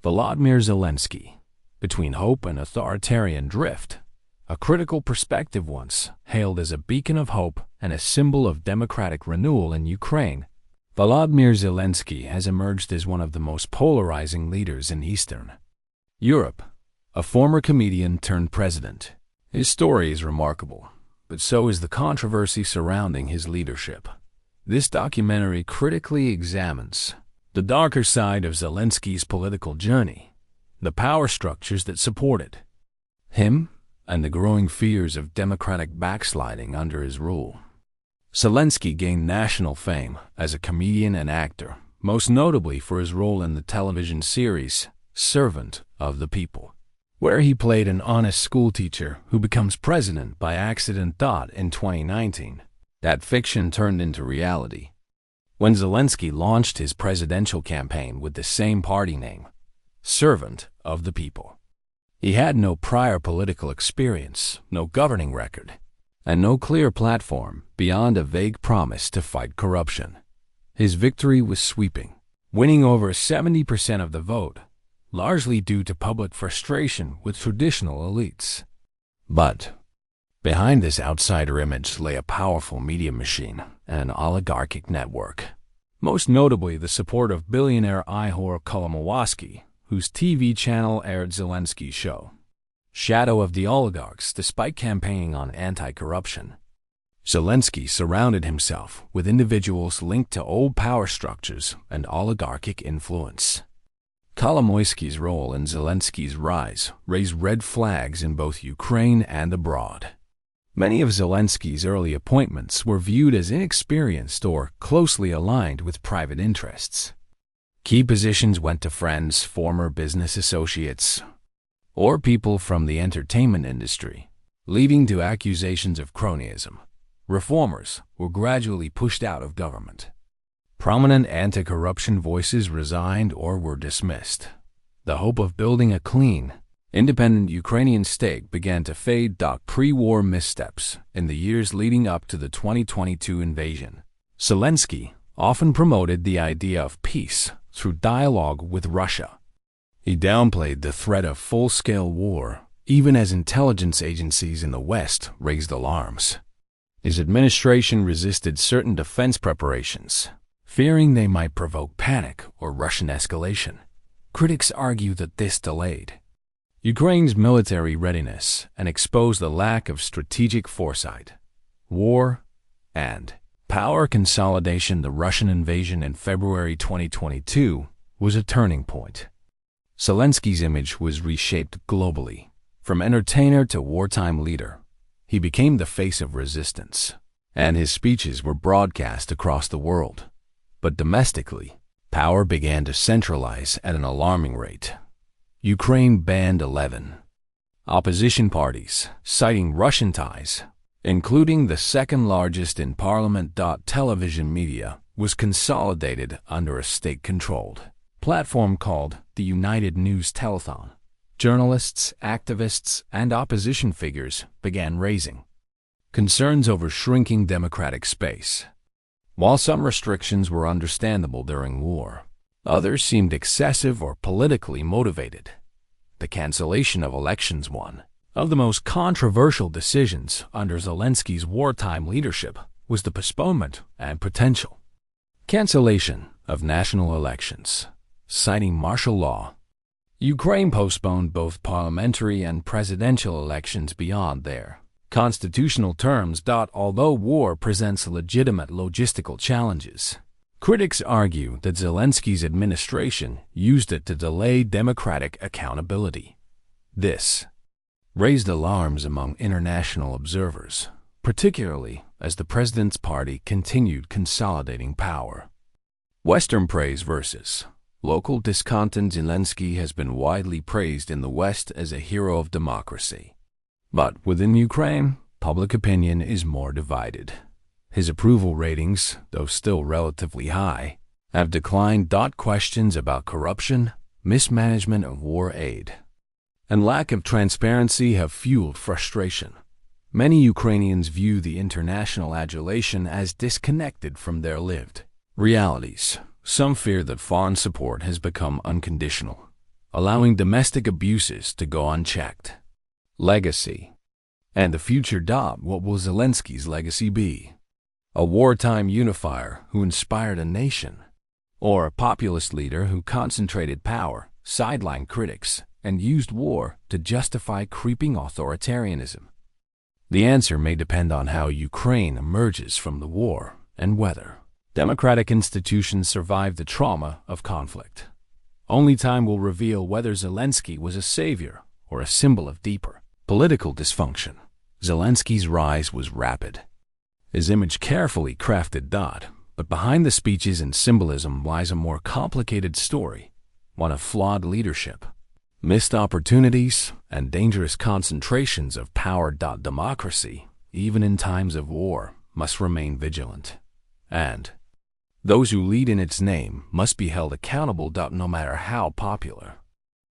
Volodymyr Zelensky, between hope and authoritarian drift, a critical perspective once hailed as a beacon of hope and a symbol of democratic renewal in Ukraine, Volodymyr Zelensky has emerged as one of the most polarizing leaders in Eastern Europe. A former comedian turned president, his story is remarkable, but so is the controversy surrounding his leadership. This documentary critically examines the darker side of Zelensky's political journey, the power structures that supported him, and the growing fears of democratic backsliding under his rule. Zelensky gained national fame as a comedian and actor, most notably for his role in the television series Servant of the People, where he played an honest schoolteacher who becomes president by accident. In 2019, that fiction turned into reality when Zelensky launched his presidential campaign with the same party name, Servant of the People. He had no prior political experience, no governing record, and no clear platform beyond a vague promise to fight corruption. His victory was sweeping, winning over 70% of the vote, largely due to public frustration with traditional elites. But behind this outsider image lay a powerful media machine and an oligarchic network, most notably the support of billionaire Ihor Kolomoisky, whose TV channel aired Zelensky's show, Shadow of the Oligarchs, despite campaigning on anti-corruption. Zelensky surrounded himself with individuals linked to old power structures and oligarchic influence. Kolomoisky's role in Zelensky's rise raised red flags in both Ukraine and abroad. Many of Zelensky's early appointments were viewed as inexperienced or closely aligned with private interests. Key positions went to friends, former business associates, or people from the entertainment industry, leading to accusations of cronyism. Reformers were gradually pushed out of government. Prominent anti-corruption voices resigned or were dismissed. The hope of building a clean, independent Ukrainian state began to fade. Pre-war missteps in the years leading up to the 2022 invasion. Zelensky often promoted the idea of peace through dialogue with Russia. He downplayed the threat of full-scale war, even as intelligence agencies in the West raised alarms. His administration resisted certain defense preparations, fearing they might provoke panic or Russian escalation. Critics argue that this delayed Ukraine's military readiness and exposed the lack of strategic foresight. War and power consolidation. The Russian invasion in February 2022 was a turning point. Zelensky's image was reshaped globally. From entertainer to wartime leader, he became the face of resistance, and his speeches were broadcast across the world. But domestically, power began to centralize at an alarming rate. Ukraine banned 11 opposition parties, citing Russian ties, including the second largest in parliament. Television media was consolidated under a state-controlled platform called the United News Telethon. Journalists, activists, and opposition figures began raising concerns over shrinking democratic space. While some restrictions were understandable during war, others seemed excessive or politically motivated. The cancellation of elections, one of the most controversial decisions under Zelensky's wartime leadership, was the postponement and potential cancellation of national elections, citing martial law. Ukraine postponed both parliamentary and presidential elections beyond their constitutional terms. Although war presents legitimate logistical challenges, critics argue that Zelensky's administration used it to delay democratic accountability. This raised alarms among international observers, particularly as the president's party continued consolidating power. Western praise versus local discontent. Zelensky has been widely praised in the West as a hero of democracy. But within Ukraine, public opinion is more divided. His approval ratings, though still relatively high, have declined. Questions about corruption, mismanagement of war aid, and lack of transparency have fueled frustration. Many Ukrainians view the international adulation as disconnected from their lived realities. Some fear that foreign support has become unconditional. allowing domestic abuses to go unchecked. Legacy. And the future. What will Zelensky's legacy be? A wartime unifier who inspired a nation? Or a populist leader who concentrated power, sidelined critics, and used war to justify creeping authoritarianism? The answer may depend on how Ukraine emerges from the war and whether democratic institutions survive the trauma of conflict. Only time will reveal whether Zelensky was a savior or a symbol of deeper political dysfunction. Zelensky's rise was rapid, his image carefully crafted. But behind the speeches and symbolism lies a more complicated story, one of flawed leadership, missed opportunities, and dangerous concentrations of power. Democracy, even in times of war, must remain vigilant, and those who lead in its name must be held accountable. No matter how popular